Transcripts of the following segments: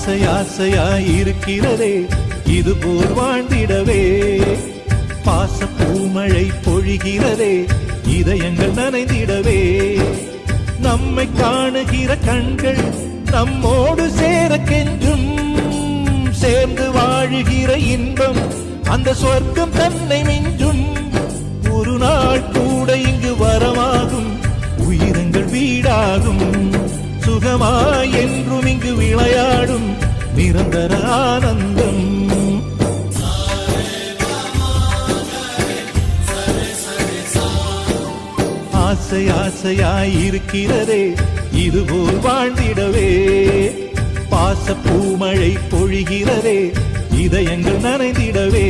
ஆசை ஆசையாயிருக்கிறதே இதுபோல் வாழ்ந்திடவே. பாச பூமழை பொழிகிறதே இதயங்கள் நனைந்திடவே. நம்மை காணுகிற கண்கள் நம்மோடு சேர கெஞ்சும். சேர்ந்து வாழுகிற இன்பம் அந்த சொர்க்கம் தன்னை மிஞ்சும். ஒரு நாள் கூட இங்கு வரமாகும், உயிரங்கள் வீடாகும். சுகமாய் என்றும் இங்கு விளையாடும் நிரந்தர ஆனந்தம். ஆசை ஆசையாயிருக்கிறதே இதுபோல் வாழ்ந்திடவே. பாச பூமழை பொழிகிறதே இதயங்கள் நனைந்திடவே.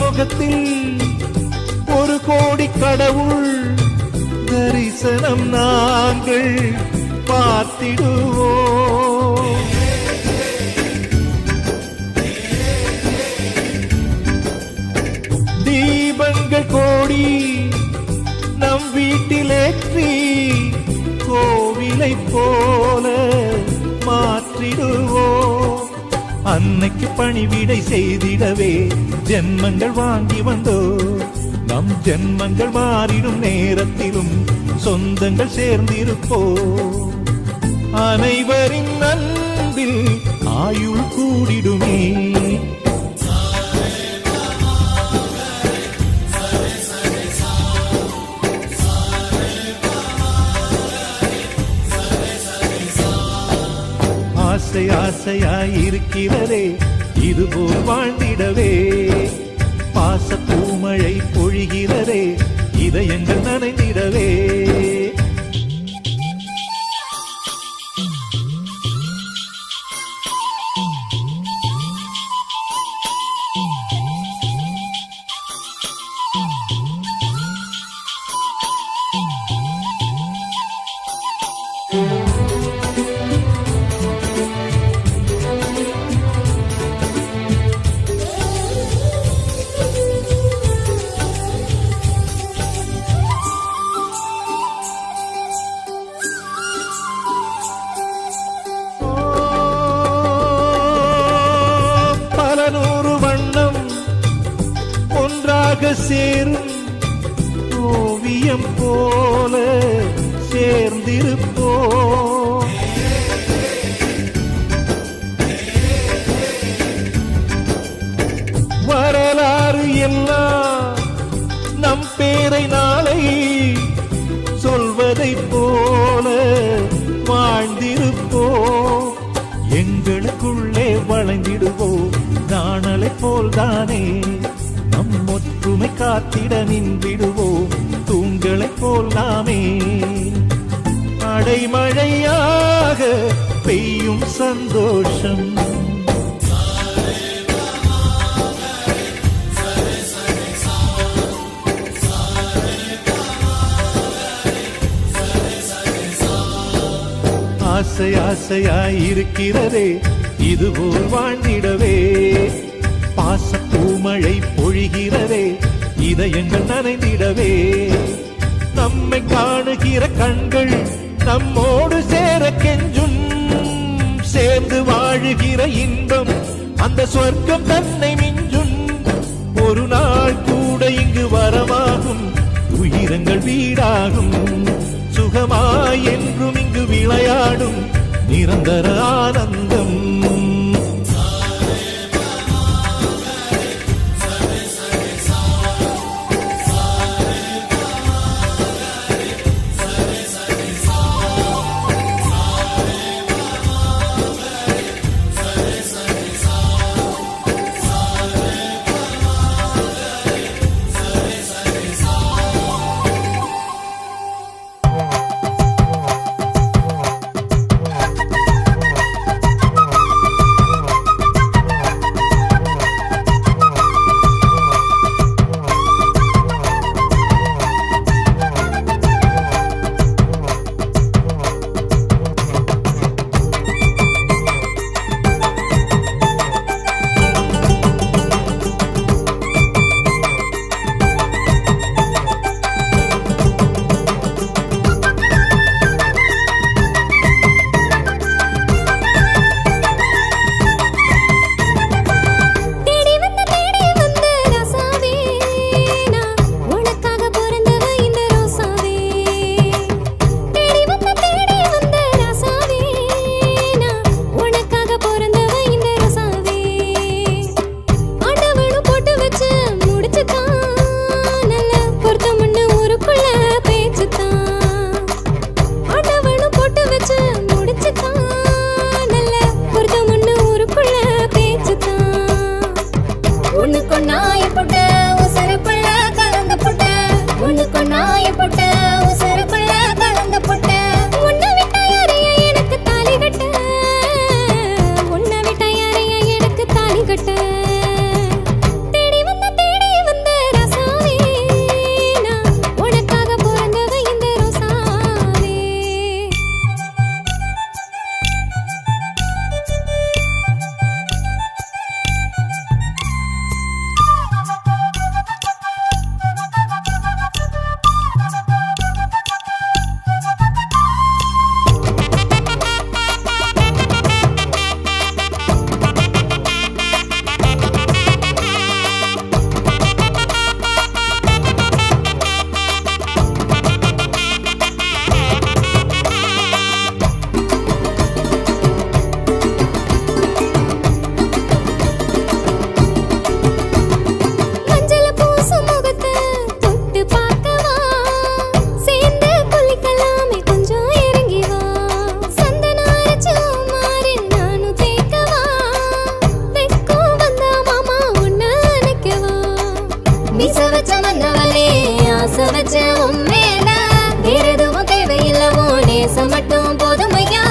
முகத்தில் ஒரு கோடி கடவுள் தரிசனம் நாங்கள் பார்த்திடுவோம். தீபங்கள் கோடி நம் வீட்டிலேற்றி கோவிலை போல மாற்றிடுவோம். அன்னைக்கு பணிவிடை செய்திடவே ஜென்மங்கள் வாங்கி வந்தோ. நம் ஜென்மங்கள் மாறிடும் நேரத்திலும் சொந்தங்கள் சேர்ந்திருப்போ. அனைவரின் அன்பில் ஆயுள் கூடிடுமே. ஆசை ஆசையாயிருக்கிறதே இதுபோல் வாழ்ந்திடவே. பாச பூமழை பொழிகிறதே இதயங்கள் நனைந்திடவே. சேரும் ஓவியம் போல சேர்ந்திருப்போம். வரலாறு எல்லாம் நம் பேரை நாளை சொல்வதை போல வாழ்ந்திருப்போம். எங்களுக்குள்ளே வளைந்திடுவோம் நாணலை போல்தானே. நம் ஒற்றுமை காத்திட நின்றிடுவோம் தூண்களை போல் நாமே. அடைமழையாக பெய்யும் சந்தோஷம். ஆசை ஆசையாயிருக்கிறதே இதுபோல் வாழ்ந்திடவே. பாச பூமழை பொழிகிறதே இதயங்கள் நனைந்திடவே. நம்மை காணுகிற கண்கள் நம்மோடு சேர கெஞ்சும். சேர்ந்து வாழுகிற இன்பம் அந்த சொர்க்கம் தன்னை மிஞ்சும். ஒரு நாள் கூட இங்கு வரமாகும், உயிரங்கள் வீடாகும். சுகமாய் என்றும் இங்கு விளையாடும் நிரந்தர ஆனந்தம். வச்ச உண்மையில வேற எதுவும் தேவையில்லவோ நேசம் மட்டும் போதுமையா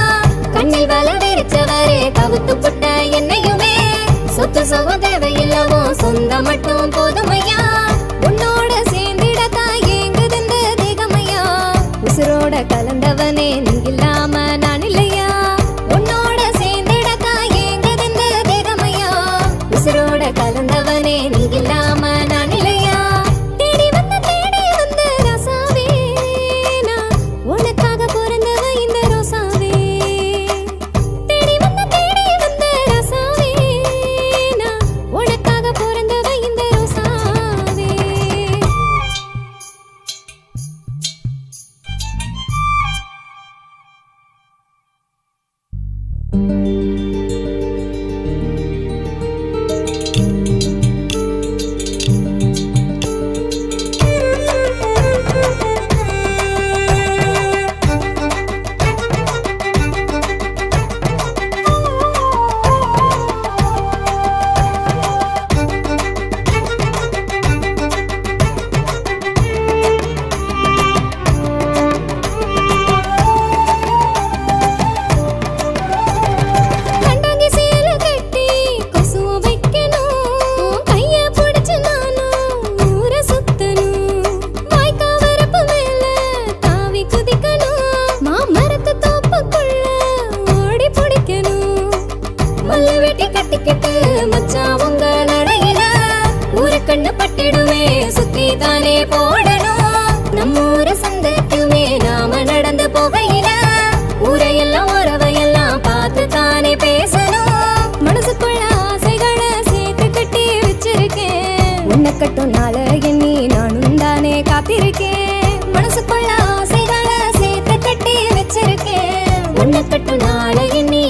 கண்ணில் வல வெறிச்சவரே கவுத்து புட்ட என்னையுமே சொத்து சுகம் தேவையில்லவோ சொந்தம் மட்டும் போதுமையா உன்னோட சேர்ந்திடத்தான் ஏங்குது இந்த தேகமையா உசுரோட கலந்தவனே நீ இல்லாம நான் இல்லையா உன்னோட சேர்ந்திடத்தான் ஏங்குது இந்த தேகமையா உசுரோட கலந்தவனே நீ இல்லாம நான் இல்லையா தேடி வந்த ராசாவே நான் உனக்காக பிறந்தவ இந்த ரோசாவே தேடி வந்த ராசாவே நான் உனக்காக பிறந்தவ இந்த ரோசாவே கண்டாங்கி சேல கட்டி கொசுவ வைக்கணும் கைய புடிச்சு நானும் ஊர சுத்தணும் வாய்க்கா வரப்பு மேல தாவி குதிக்கணும் மாமரத்து தோப்புக்குள்ள ஓடி பிடிக்கணும் மல்லு வெட்டி கட்டிக்கிட்டு மச்சான் உங்க நடையில ஊரு கண்ணு பட்டிடுமே சுத்தி தானே போடணும் நம்ம ஊர சந்தைக்குமே நாம நடந்து போகையில ஊரையெல்லாம் உறவையெல்லாம் பார்த்து தானே பேசணும் மனசுக்குள்ள ஆசைகளை சேர்த்து கட்டி வச்சிருக்கேன் உன்னை கட்டும் நாள எண்ணி நானும் தானே காத்திருக்கேன் மனசுக்குள்ள ஆசைகளை சேர்த்து கட்டி வச்சிருக்கேன் உன்னை கட்டும் நாள எண்ணி